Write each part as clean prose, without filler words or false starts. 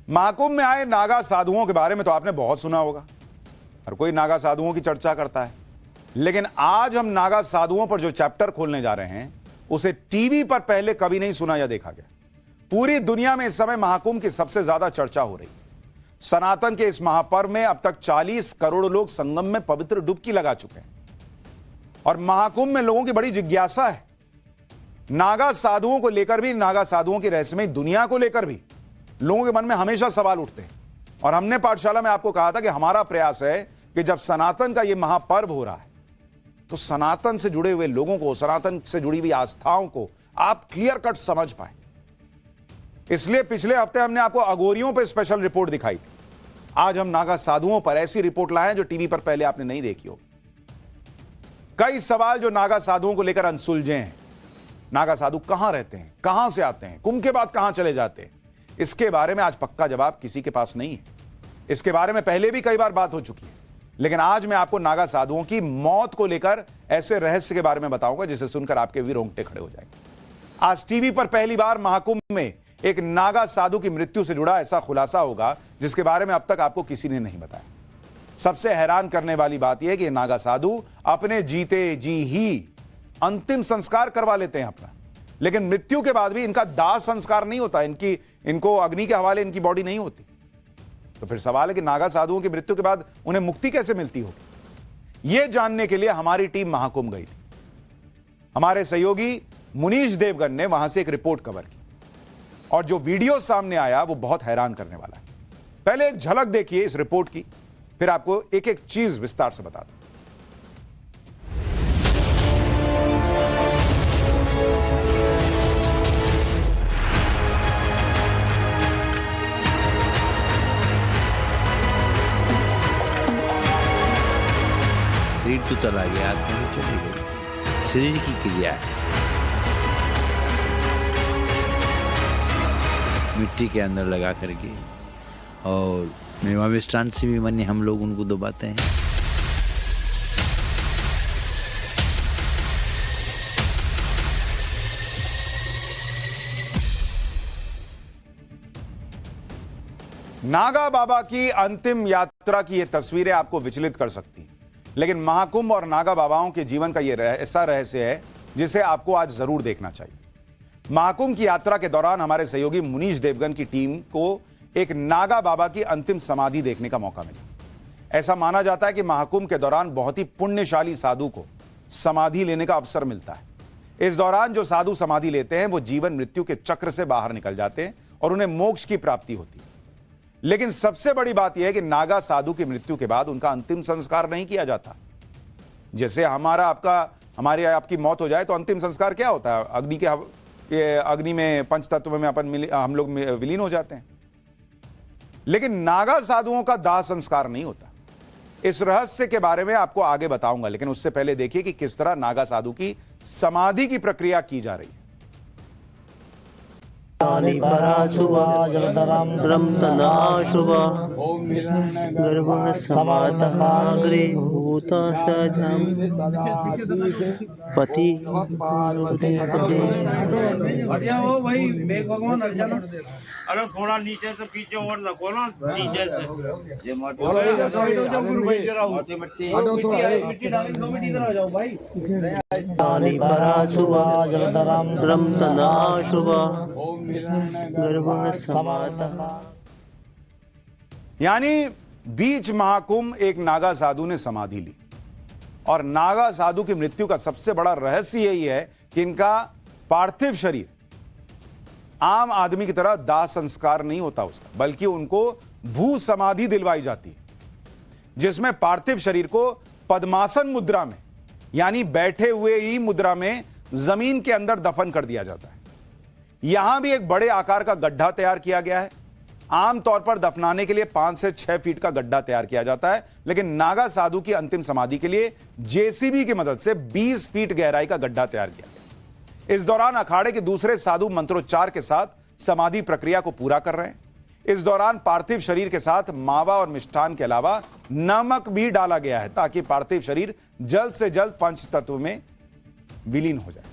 महाकुंभ में आए नागा साधुओं के बारे में तो आपने बहुत सुना होगा, हर कोई नागा साधुओं की चर्चा करता है। लेकिन आज हम नागा साधुओं पर जो चैप्टर खोलने जा रहे हैं उसे टीवी पर पहले कभी नहीं सुना या देखा गया। पूरी दुनिया में इस समय महाकुंभ की सबसे ज्यादा चर्चा हो रही है। सनातन के इस महापर्व में अब तक 40 करोड़ लोग संगम में पवित्र डुबकी लगा चुके हैं और महाकुंभ में लोगों की बड़ी जिज्ञासा है। नागा साधुओं को लेकर भी, नागा साधुओं की रहस्यमय दुनिया को लेकर भी लोगों के मन में हमेशा सवाल उठते हैं। और हमने पाठशाला में आपको कहा था कि हमारा प्रयास है कि जब सनातन का यह महापर्व हो रहा है तो सनातन से जुड़े हुए लोगों को, सनातन से जुड़ी हुई आस्थाओं को आप क्लियर कट समझ पाए। इसलिए पिछले हफ्ते हमने आपको अघोरियों पर स्पेशल रिपोर्ट दिखाई थी। आज हम नागा साधुओं पर ऐसी रिपोर्ट लाए हैं जो टीवी पर पहले आपने नहीं देखी होगी। कई सवाल जो नागा साधुओं को लेकर अनसुलझे हैं। नागा साधु कहां रहते हैं, कहां से आते हैं, कुंभ के बाद कहां चले जाते हैं, इसके बारे में आज पक्का जवाब किसी के पास नहीं है। इसके बारे में पहले भी कई बार बात हो चुकी है, लेकिन आज मैं आपको नागा साधुओं की मौत को लेकर ऐसे रहस्य के बारे में बताऊंगा जिसे सुनकर आपके भी रोंगटे खड़े हो जाएंगे। आज टीवी पर पहली बार महाकुंभ में एक नागा साधु की मृत्यु से जुड़ा ऐसा खुलासा होगा जिसके बारे में अब तक आपको किसी ने नहीं बताया। सबसे हैरान करने वाली बात यह है कि नागा साधु अपने जीते जी ही अंतिम संस्कार करवा लेते हैं अपना, लेकिन मृत्यु के बाद भी इनका दाह संस्कार नहीं होता, इनको अग्नि के हवाले इनकी बॉडी नहीं होती। तो फिर सवाल है कि नागा साधुओं की मृत्यु के बाद उन्हें मुक्ति कैसे मिलती होगी। यह जानने के लिए हमारी टीम महाकुंभ गई थी। हमारे सहयोगी मुनीश देवगन ने वहां से एक रिपोर्ट कवर की और जो वीडियो सामने आया वो बहुत हैरान करने वाला है। पहले एक झलक देखिए इस रिपोर्ट की, फिर आपको एक एक चीज विस्तार से बता दूं। शरीर तो चला गया, आत्मा तो चली गई। शरीर की क्रिया है, मिट्टी के अंदर लगा करके और मेवा मिष्टान से भी माने हम लोग उनको दबाते हैं। नागा बाबा की अंतिम यात्रा की ये तस्वीरें आपको विचलित कर सकती हैं, लेकिन महाकुंभ और नागा बाबाओं के जीवन का यह ऐसा रहस्य है जिसे आपको आज जरूर देखना चाहिए। महाकुंभ की यात्रा के दौरान हमारे सहयोगी मुनीश देवगन की टीम को एक नागा बाबा की अंतिम समाधि देखने का मौका मिला। ऐसा माना जाता है कि महाकुंभ के दौरान बहुत ही पुण्यशाली साधु को समाधि लेने का अवसर मिलता है। इस दौरान जो साधु समाधि लेते हैं वो जीवन मृत्यु के चक्र से बाहर निकल जाते हैं और उन्हें मोक्ष की प्राप्ति होती है। लेकिन सबसे बड़ी बात यह है कि नागा साधु की मृत्यु के बाद उनका अंतिम संस्कार नहीं किया जाता। जैसे हमारी आपकी मौत हो जाए तो अंतिम संस्कार क्या होता है, अग्नि में पंच तत्व में हम लोग विलीन हो जाते हैं। लेकिन नागा साधुओं का दाह संस्कार नहीं होता। इस रहस्य के बारे में आपको आगे बताऊंगा, लेकिन उससे पहले देखिए कि किस तरह नागा साधु की समाधि की प्रक्रिया की जा रही है। गर्भः समातः अग्रे भूतः सजं पति बढ़िया हो भाई, मेघ भगवान अर्जुन। अरे थोड़ा नीचे से पीछे और रखो ना, नीचे से ये मिट्टी डाल दो, मिट्टी इधर आ जाओ भाई। तानि पराशुभा रम तनाशुभा गर्भः समातः। यानी बीच महाकुंभ एक नागा साधु ने समाधि ली और नागा साधु की मृत्यु का सबसे बड़ा रहस्य यही है कि इनका पार्थिव शरीर आम आदमी की तरह दाह संस्कार नहीं होता उसका, बल्कि उनको भू समाधि दिलवाई जाती है, जिसमें पार्थिव शरीर को पद्मासन मुद्रा में यानी बैठे हुए ही मुद्रा में जमीन के अंदर दफन कर दिया जाता है। यहां भी एक बड़े आकार का गड्ढा तैयार किया गया है। आमतौर पर दफनाने के लिए 5 से 6 फीट का गड्ढा तैयार किया जाता है, लेकिन नागा साधु की अंतिम समाधि के लिए जेसीबी की मदद से 20 फीट गहराई का गड्ढा तैयार किया गया। इस दौरान अखाड़े के दूसरे साधु मंत्रोच्चार के साथ समाधि प्रक्रिया को पूरा कर रहे हैं। इस दौरान पार्थिव शरीर के साथ मावा और मिष्ठान के अलावा नमक भी डाला गया है ताकि पार्थिव शरीर जल्द से जल्द पंच तत्व में विलीन हो जाए।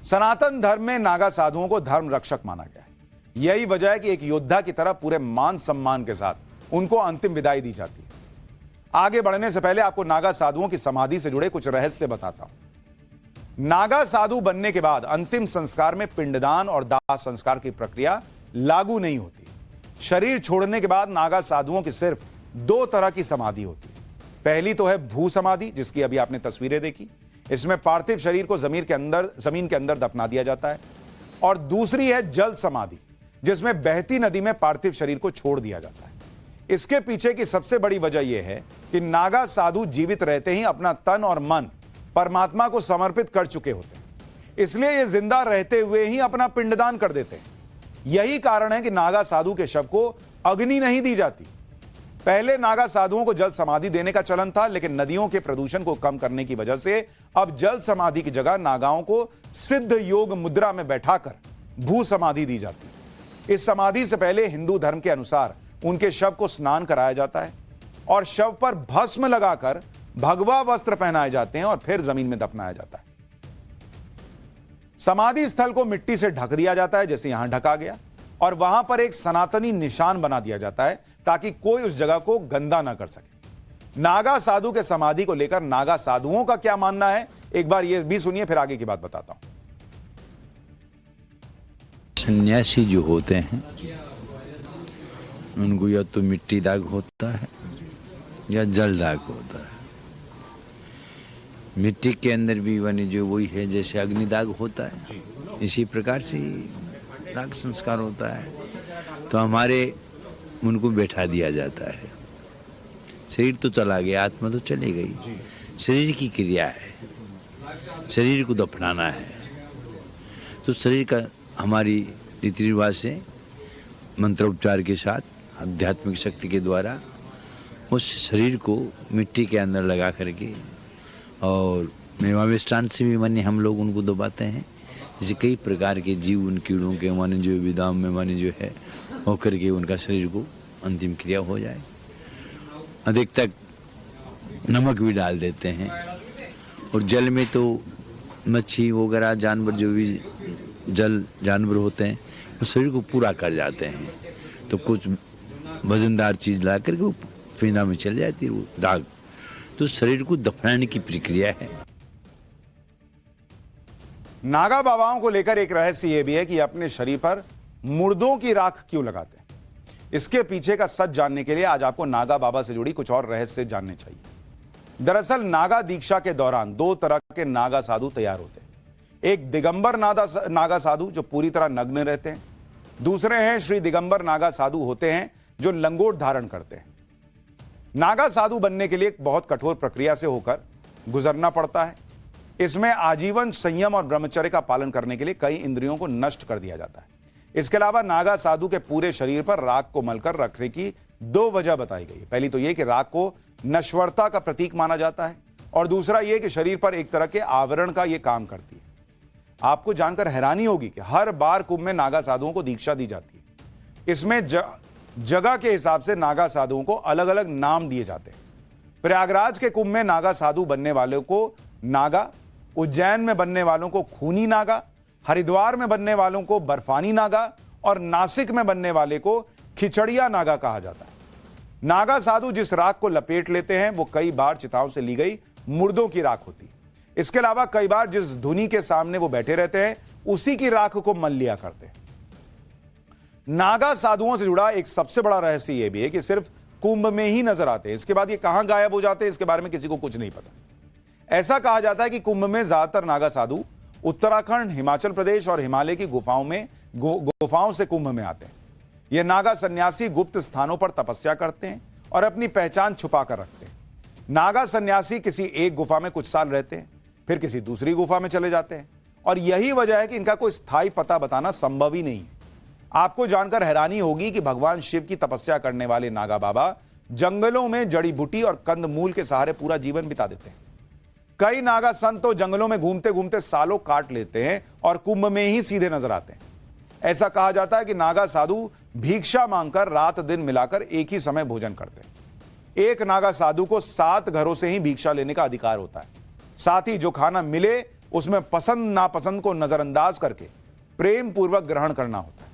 सनातन धर्म में नागा साधुओं को धर्म रक्षक माना गया है। यही वजह है कि एक योद्धा की तरह पूरे मान सम्मान के साथ उनको अंतिम विदाई दी जाती है। आगे बढ़ने से पहले आपको नागा साधुओं की समाधि से जुड़े कुछ रहस्य बताता हूं। नागा साधु बनने के बाद अंतिम संस्कार में पिंडदान और दाह संस्कार की प्रक्रिया लागू नहीं होती। शरीर छोड़ने के बाद नागा साधुओं की सिर्फ 2 तरह की समाधि होती है। पहली तो है भू समाधि, जिसकी अभी आपने तस्वीरें देखी। इसमें पार्थिव शरीर को जमीन के अंदर दफना दिया जाता है। और दूसरी है जल समाधि, जिसमें बहती नदी में पार्थिव शरीर को छोड़ दिया जाता है। इसके पीछे की सबसे बड़ी वजह यह है कि नागा साधु जीवित रहते ही अपना तन और मन परमात्मा को समर्पित कर चुके होते हैं, इसलिए ये जिंदा रहते हुए ही अपना पिंडदान कर देते हैं। यही कारण है कि नागा साधु के शव को अग्नि नहीं दी जाती। पहले नागा साधुओं को जल समाधि देने का चलन था, लेकिन नदियों के प्रदूषण को कम करने की वजह से अब जल समाधि की जगह नागाओं को सिद्ध योग मुद्रा में बैठाकर भू समाधि दी जाती है। इस समाधि से पहले हिंदू धर्म के अनुसार उनके शव को स्नान कराया जाता है और शव पर भस्म लगाकर भगवा वस्त्र पहनाए जाते हैं और फिर जमीन में दफनाया जाता है। समाधि स्थल को मिट्टी से ढक दिया जाता है, जैसे यहां ढका गया, और वहां पर एक सनातनी निशान बना दिया जाता है ताकि कोई उस जगह को गंदा ना कर सके। नागा साधु के समाधि को लेकर नागा साधुओं का क्या मानना है, एक बार यह भी सुनिए, फिर आगे की बात बताता हूं। सन्यासी जो होते हैं उनको या तो मिट्टी दाग होता है या जल दाग होता है। मिट्टी के अंदर भी बने जो वही है, जैसे अग्नि दाग होता है, इसी प्रकार से दाग संस्कार होता है। तो हमारे उनको बैठा दिया जाता है। शरीर तो चला गया, आत्मा तो चली गई। शरीर की क्रिया है, शरीर को दफनाना है। तो शरीर का हमारी रीति रिवाज से मंत्रोपचार के साथ आध्यात्मिक शक्ति के द्वारा उस शरीर को मिट्टी के अंदर लगा करके और मेवामिष्टान से भी माने हम लोग उनको दबाते हैं। जैसे कई प्रकार के जीव उन कीड़ों के माने जो विदाम में माने जो है होकर के उनका शरीर को अंतिम क्रिया हो जाए। अधिक तक नमक भी डाल देते हैं और जल में तो मच्छी वगैरह जानवर जो भी जल जानवर होते हैं वो शरीर को पूरा कर जाते हैं। तो कुछ वजनदार चीज ला करके वो फेंदा में चल जाती है वो दाग। तो शरीर को दफनाने की प्रक्रिया है। नागा बाबाओं को लेकर एक रहस्य यह भी है कि अपने शरीर पर मुर्दों की राख क्यों लगाते हैं। इसके पीछे का सच जानने के लिए आज आपको नागा बाबा से जुड़ी कुछ और रहस्य जानने चाहिए। दरअसल नागा दीक्षा के दौरान 2 तरह के नागा साधु तैयार होते हैं। एक दिगंबर नागा साधु जो पूरी तरह नग्न रहते हैं। दूसरे हैं श्री दिगंबर नागा साधु होते हैं जो लंगोट धारण करते हैं। नागा साधु बनने के लिए एक बहुत कठोर प्रक्रिया से होकर गुजरना पड़ता है। इसमें आजीवन संयम और ब्रह्मचर्य का पालन करने के लिए कई इंद्रियों को नष्ट कर दिया जाता है। इसके अलावा नागा साधु के पूरे शरीर पर राख को मलकर रखने की 2 वजह बताई गई है। पहली तो यह कि राख को नश्वरता का प्रतीक माना जाता है और दूसरा यह कि शरीर पर एक तरह के आवरण का यह काम करती है। आपको जानकर हैरानी होगी कि हर बार कुंभ में नागा साधुओं को दीक्षा दी जाती है। इसमें जगह के हिसाब से नागा साधुओं को अलग अलग नाम दिए जाते हैं। प्रयागराज के कुंभ में नागा साधु बनने वालों को नागा, उज्जैन में बनने वालों को खूनी नागा, हरिद्वार में बनने वालों को बर्फानी नागा और नासिक में बनने वाले को खिचड़िया नागा कहा जाता है। नागा साधु जिस राख को लपेट लेते हैं वो कई बार चिताओं से ली गई मुर्दों की राख होती है। इसके अलावा कई बार जिस धुनी के सामने वो बैठे रहते हैं उसी की राख को मल लिया करते हैं। नागा साधुओं से जुड़ा एक सबसे बड़ा रहस्य यह भी है कि सिर्फ कुंभ में ही नजर आते हैं। इसके बाद ये कहां गायब हो जाते हैं इसके बारे में किसी को कुछ नहीं पता। ऐसा कहा जाता है कि कुंभ में ज्यादातर नागा साधु उत्तराखंड, हिमाचल प्रदेश और हिमालय की गुफाओं से कुंभ में आते हैं। ये नागा सन्यासी गुप्त स्थानों पर तपस्या करते हैं और अपनी पहचान छुपा कर रखते हैं। नागा सन्यासी किसी एक गुफा में कुछ साल रहते हैं, फिर किसी दूसरी गुफा में चले जाते हैं और यही वजह है कि इनका कोई स्थायी पता बताना संभव ही नहीं है। आपको जानकर हैरानी होगी कि भगवान शिव की तपस्या करने वाले नागा बाबा जंगलों में जड़ी बूटी और कंदमूल के सहारे पूरा जीवन बिता देते हैं। कई नागा संत तो जंगलों में घूमते घूमते सालों काट लेते हैं और कुंभ में ही सीधे नजर आते हैं। ऐसा कहा जाता है कि नागा साधु भिक्षा मांगकर रात दिन मिलाकर एक ही समय भोजन करते हैं। एक नागा साधु को 7 घरों से ही भिक्षा लेने का अधिकार होता है। साथ ही जो खाना मिले उसमें पसंद नापसंद को नजरअंदाज करके प्रेम पूर्वक ग्रहण करना होता है।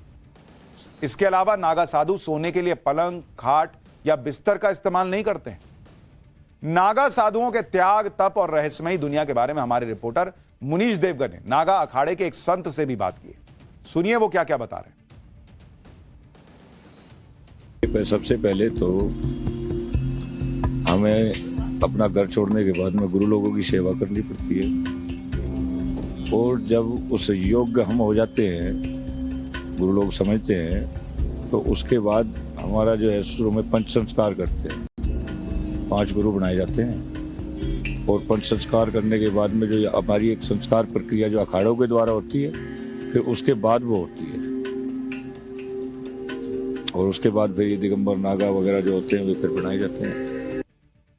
इसके अलावा नागा साधु सोने के लिए पलंग, खाट या बिस्तर का इस्तेमाल नहीं करते हैं। नागा साधुओं के त्याग, तप और रहस्यमयी दुनिया के बारे में हमारे रिपोर्टर मुनीश देवगन ने नागा अखाड़े के एक संत से भी बात की। सुनिए वो क्या क्या बता रहे हैं। सबसे पहले तो हमें अपना घर छोड़ने के बाद में गुरु लोगों की सेवा करनी पड़ती है, और जब उस योग्य हम हो जाते हैं, गुरु लोग समझते हैं, तो उसके बाद हमारा जो है शुरू में पंच संस्कार करते हैं। 5 गुरु बनाए जाते हैं, और पंच संस्कार करने के बाद में जो हमारी एक संस्कार प्रक्रिया जो अखाड़ों के द्वारा होती है, फिर उसके बाद वो होती है, और उसके बाद फिर ये दिगंबर नागा वगैरह जो होते हैं वे फिर बनाए जाते हैं।